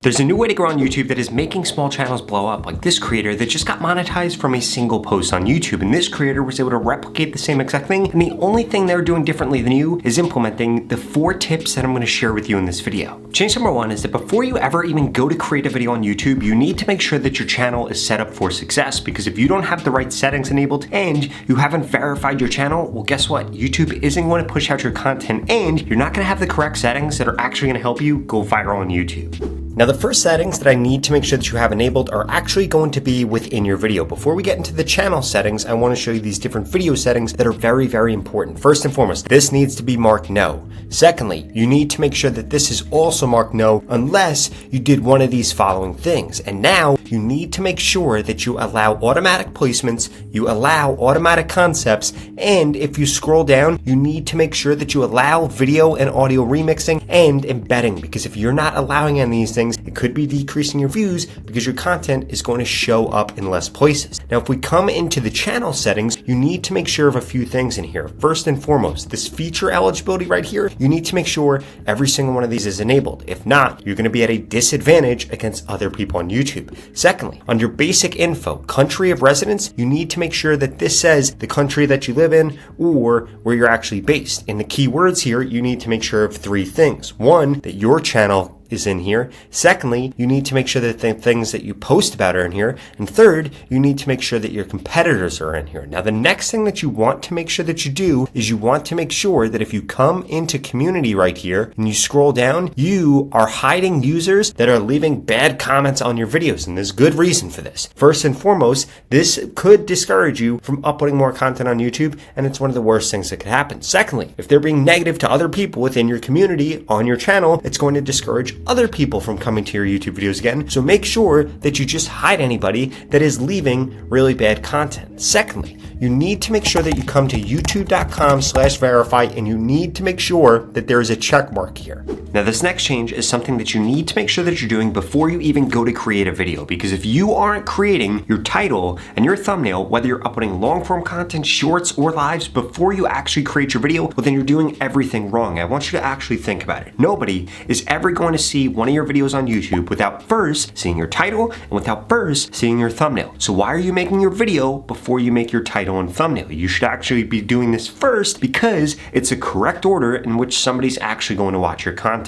There's a new way to grow on YouTube that is making small channels blow up, like this creator that just got monetized from a single post on YouTube, and this creator was able to replicate the same exact thing, and the only thing they're doing differently than you is implementing the 4 tips that I'm going to share with you in this video. Change number 1 is that before you ever even go to create a video on YouTube, you need to make sure that your channel is set up for success, because if you don't have the right settings enabled and you haven't verified your channel, well, guess what? YouTube isn't going to push out your content, and you're not going to have the correct settings that are actually going to help you go viral on YouTube. Now, the first settings that I need to make sure that you have enabled are actually going to be within your video. Before we get into the channel settings, I want to show you these different video settings that are very, very important. First and foremost, this needs to be marked no. Secondly, you need to make sure that this is also marked no unless you did one of these following things. And now you need to make sure that you allow automatic placements, you allow automatic concepts, and if you scroll down, you need to make sure that you allow video and audio remixing and embedding, because if you're not allowing any of these things, it could be decreasing your views because your content is going to show up in less places. Now, if we come into the channel settings, you need to make sure of a few things in here. First and foremost, this feature eligibility right here, you need to make sure every single one of these is enabled. If not, you're going to be at a disadvantage against other people on YouTube. Secondly, under basic info, country of residence, you need to make sure that this says the country that you live in or where you're actually based. In the keywords here, you need to make sure of 3 things. 1, that your channel is in here. Secondly, you need to make sure that the things that you post about are in here. And third, you need to make sure that your competitors are in here. Now, the next thing that you want to make sure that you do is you want to make sure that if you come into community right here and you scroll down, you are hiding users that are leaving bad comments on your videos. And there's good reason for this. First and foremost, this could discourage you from uploading more content on YouTube, and it's one of the worst things that could happen. Secondly, if they're being negative to other people within your community on your channel, it's going to discourage other people from coming to your YouTube videos again. So make sure that you just hide anybody that is leaving really bad content. Secondly, you need to make sure that you come to youtube.com/verify, and you need to make sure that there is a check mark here. Now, this next change is something that you need to make sure that you're doing before you even go to create a video, because if you aren't creating your title and your thumbnail, whether you're uploading long form content, shorts, or lives before you actually create your video, well, then you're doing everything wrong. I want you to actually think about it. Nobody is ever going to see one of your videos on YouTube without first seeing your title and without first seeing your thumbnail. So why are you making your video before you make your title and thumbnail? You should actually be doing this first because it's a correct order in which somebody's actually going to watch your content.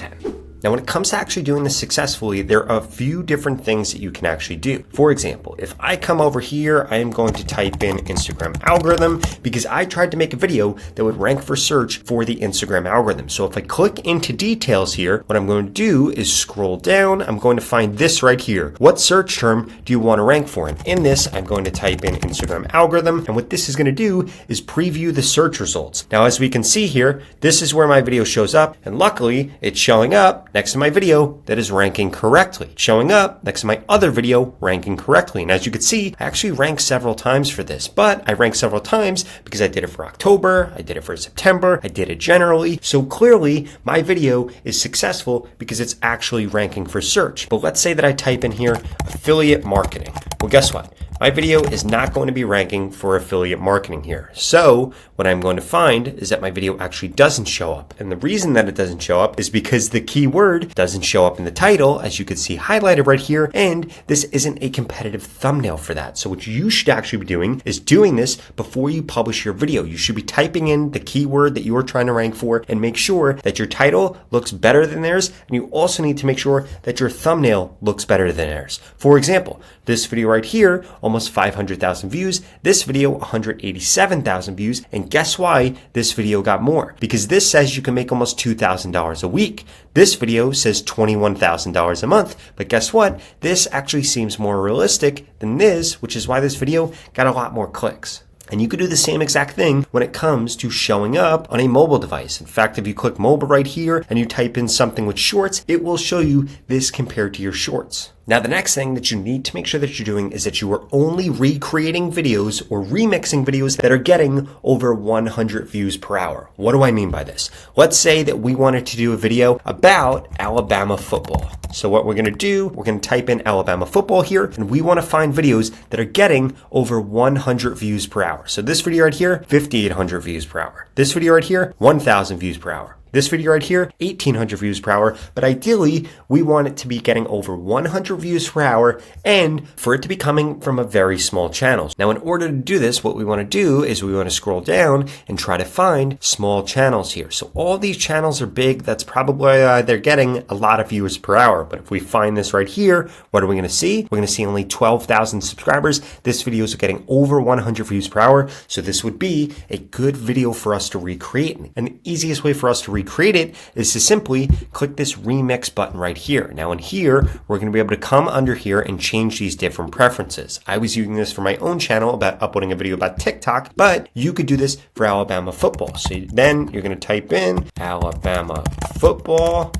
Now, when it comes to actually doing this successfully, there are a few different things that you can actually do. For example, if I come over here, I am going to type in Instagram algorithm because I tried to make a video that would rank for search for the Instagram algorithm. So if I click into details here, what I'm going to do is scroll down. I'm going to find this right here. What search term do you want to rank for? And in this, I'm going to type in Instagram algorithm. And what this is going to do is preview the search results. Now, as we can see here, this is where my video shows up. And luckily, it's showing up next to my video that is ranking correctly, showing up next to my other video ranking correctly. And as you can see, I actually ranked several times for this, but I ranked several times because I did it for October, I did it for September, I did it generally. So clearly my video is successful because it's actually ranking for search. But let's say that I type in here affiliate marketing. Well, guess what? My video is not going to be ranking for affiliate marketing here. So what I'm going to find is that my video actually doesn't show up. And the reason that it doesn't show up is because the keyword doesn't show up in the title, as you can see highlighted right here, and this isn't a competitive thumbnail for that. So what you should actually be doing is doing this before you publish your video. You should be typing in the keyword that you are trying to rank for and make sure that your title looks better than theirs. And you also need to make sure that your thumbnail looks better than theirs. For example, this video right here, almost 500,000 views. This video, 187,000 views. And guess why this video got more? Because this says you can make almost $2,000 a week. This video says $21,000 a month. But guess what? This actually seems more realistic than this, which is why this video got a lot more clicks. And you could do the same exact thing when it comes to showing up on a mobile device. In fact, if you click mobile right here and you type in something with shorts, it will show you this compared to your shorts. Now, the next thing that you need to make sure that you're doing is that you are only recreating videos or remixing videos that are getting over 100 views per hour. What do I mean by this? Let's say that we wanted to do a video about Alabama football. So what we're going to do, we're going to type in Alabama football here, and we want to find videos that are getting over 100 views per hour. So this video right here, 5,800 views per hour. This video right here, 1,000 views per hour. This video right here, 1800 views per hour, but ideally we want it to be getting over 100 views per hour and for it to be coming from a very small channel. Now in order to do this, what we want to do is we want to scroll down and try to find small channels here. So all these channels are big, that's probably why they're getting a lot of views per hour. But if we find this right here, what are we going to see? We're going to see only 12,000 subscribers. This video is getting over 100 views per hour. So this would be a good video for us to recreate. And the easiest way for us to recreate it is to simply click this remix button right here. Now in here, we're going to be able to come under here and change these different preferences. I was using this for my own channel about uploading a video about TikTok, but you could do this for Alabama football. So then you're going to type in Alabama football,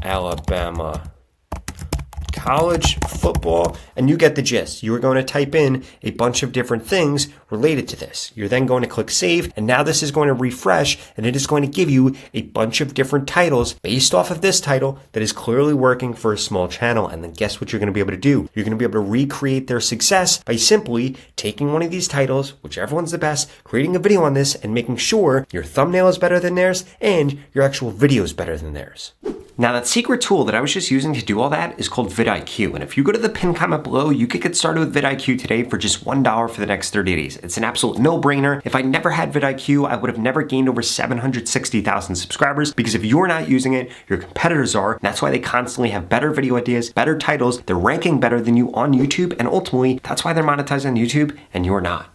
Alabama college football, and you get the gist. You are going to type in a bunch of different things related to this. You're then going to click save, and now this is going to refresh, and it is going to give you a bunch of different titles based off of this title that is clearly working for a small channel. And then guess what you're going to be able to do? You're going to be able to recreate their success by simply taking one of these titles, whichever one's the best, creating a video on this, and making sure your thumbnail is better than theirs and your actual video is better than theirs. Now that secret tool that I was just using to do all that is called VidIQ. And if you go to the pinned comment below, you could get started with VidIQ today for just $1 for the next 30 days. It's an absolute no-brainer. If I never had VidIQ, I would have never gained over 760,000 subscribers because if you're not using it, your competitors are. And that's why they constantly have better video ideas, better titles, they're ranking better than you on YouTube, and ultimately, that's why they're monetized on YouTube and you're not.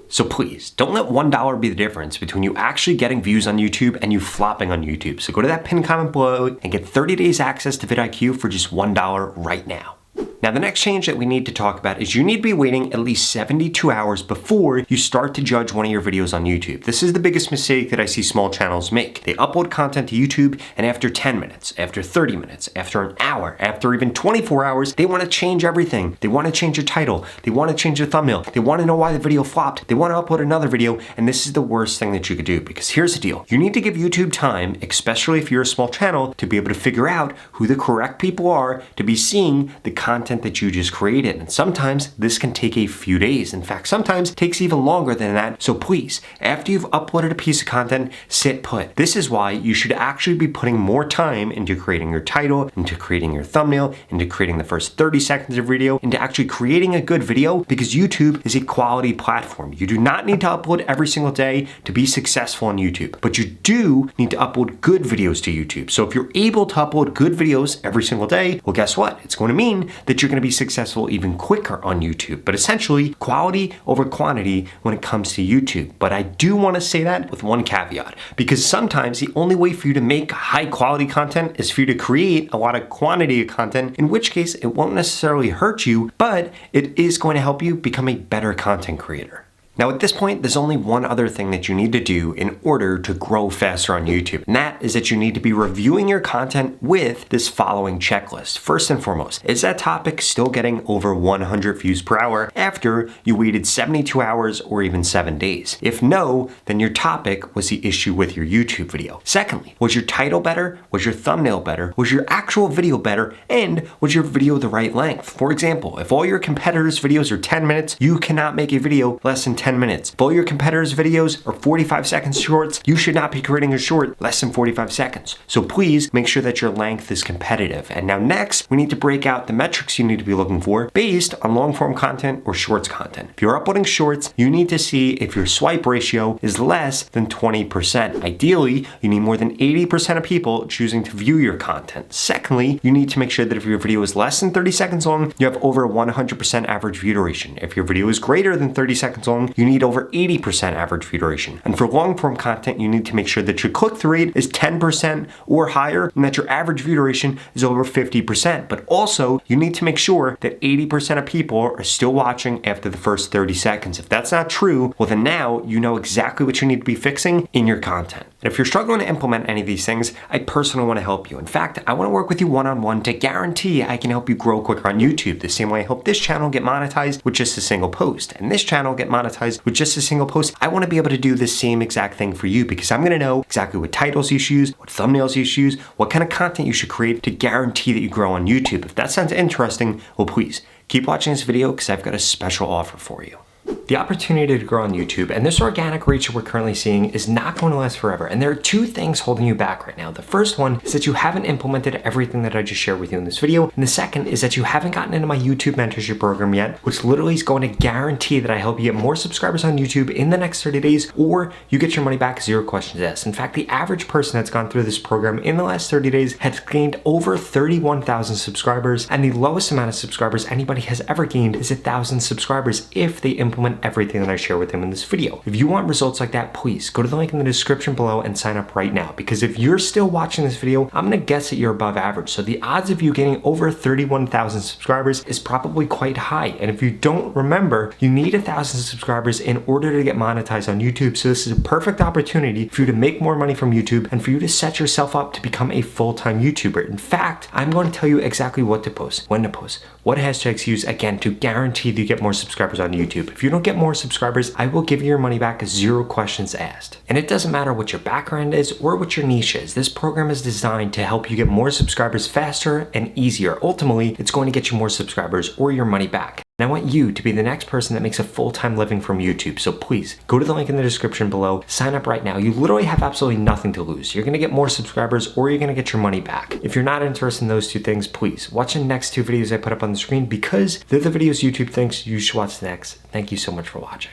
So please, don't let $1 be the difference between you actually getting views on YouTube and you flopping on YouTube. So go to that pinned comment below and get 30 days access to VidIQ for just $1 right now. Now the next change that we need to talk about is you need to be waiting at least 72 hours before you start to judge one of your videos on YouTube. This is the biggest mistake that I see small channels make. They upload content to YouTube and after 10 minutes, after 30 minutes, after an hour, after even 24 hours, they want to change everything. They want to change your title. They want to change your thumbnail. They want to know why the video flopped. They want to upload another video, and this is the worst thing that you could do because here's the deal. You need to give YouTube time, especially if you're a small channel, to be able to figure out who the correct people are to be seeing the content that you just created. And sometimes this can take a few days. In fact, sometimes it takes even longer than that. So please, after you've uploaded a piece of content, sit put. This is why you should actually be putting more time into creating your title, into creating your thumbnail, into creating the first 30 seconds of video, into actually creating a good video because YouTube is a quality platform. You do not need to upload every single day to be successful on YouTube, but you do need to upload good videos to YouTube. So if you're able to upload good videos every single day, well, guess what? It's going to mean that you're going to be successful even quicker on YouTube. But essentially, quality over quantity when it comes to YouTube. But I do want to say that with one caveat, because sometimes the only way for you to make high quality content is for you to create a lot of quantity of content, in which case it won't necessarily hurt you, but it is going to help you become a better content creator. Now at this point, there's only one other thing that you need to do in order to grow faster on YouTube, and that is that you need to be reviewing your content with this following checklist. First and foremost, is that topic still getting over 100 views per hour after you waited 72 hours or even 7 days? If no, then your topic was the issue with your YouTube video. Secondly, was your title better? Was your thumbnail better? Was your actual video better? And was your video the right length? For example, if all your competitors' videos are 10 minutes, you cannot make a video less than 10 minutes. If all your competitors' videos are 45 seconds shorts, you should not be creating a short less than 45 seconds. So please make sure that your length is competitive. And now next, we need to break out the metrics you need to be looking for based on long form content or shorts content. If you're uploading shorts, you need to see if your swipe ratio is less than 20%. Ideally, you need more than 80% of people choosing to view your content. Secondly, you need to make sure that if your video is less than 30 seconds long, you have over 100% average view duration. If your video is greater than 30 seconds long, you need over 80% average view duration. And for long form content, you need to make sure that your click-through rate is 10% or higher and that your average view duration is over 50%. But also, you need to make sure that 80% of people are still watching after the first 30 seconds. If that's not true, well then now you know exactly what you need to be fixing in your content. And if you're struggling to implement any of these things, I personally want to help you. In fact, I want to work with you one-on-one to guarantee I can help you grow quicker on YouTube, the same way I help this channel get monetized with just a single post, and this channel get monetized with just a single post. I want to be able to do the same exact thing for you because I'm going to know exactly what titles you should use, what thumbnails you should use, what kind of content you should create to guarantee that you grow on YouTube. If that sounds interesting, well please keep watching this video because I've got a special offer for you. the opportunity to grow on YouTube and this organic reach that we're currently seeing is not going to last forever. And there are two things holding you back right now. The first one is that you haven't implemented everything that I just shared with you in this video. And the second is that you haven't gotten into my YouTube mentorship program yet, which literally is going to guarantee that I help you get more subscribers on YouTube in the next 30 days, or you get your money back, 0 questions asked. In fact, the average person that's gone through this program in the last 30 days has gained over 31,000 subscribers, and the lowest amount of subscribers anybody has ever gained is 1,000 subscribers if they implement everything that I share with them in this video. If you want results like that, please go to the link in the description below and sign up right now, because if you're still watching this video, I'm gonna guess that you're above average. So the odds of you getting over 31,000 subscribers is probably quite high. And if you don't remember, you need 1,000 subscribers in order to get monetized on YouTube. So this is a perfect opportunity for you to make more money from YouTube and for you to set yourself up to become a full-time YouTuber. In fact, I'm going to tell you exactly what to post, when to post, what hashtags use, again, to guarantee that you get more subscribers on YouTube. If you don't get more subscribers, I will give you your money back, 0 questions asked. And it doesn't matter what your background is or what your niche is. This program is designed to help you get more subscribers faster and easier. Ultimately, it's going to get you more subscribers or your money back. And I want you to be the next person that makes a full-time living from YouTube. So please go to the link in the description below, sign up right now. You literally have absolutely nothing to lose. You're gonna get more subscribers or you're gonna get your money back. If you're not interested in those two things, please watch the next 2 videos I put up on the screen, because they're the videos YouTube thinks you should watch next. Thank you so much for watching.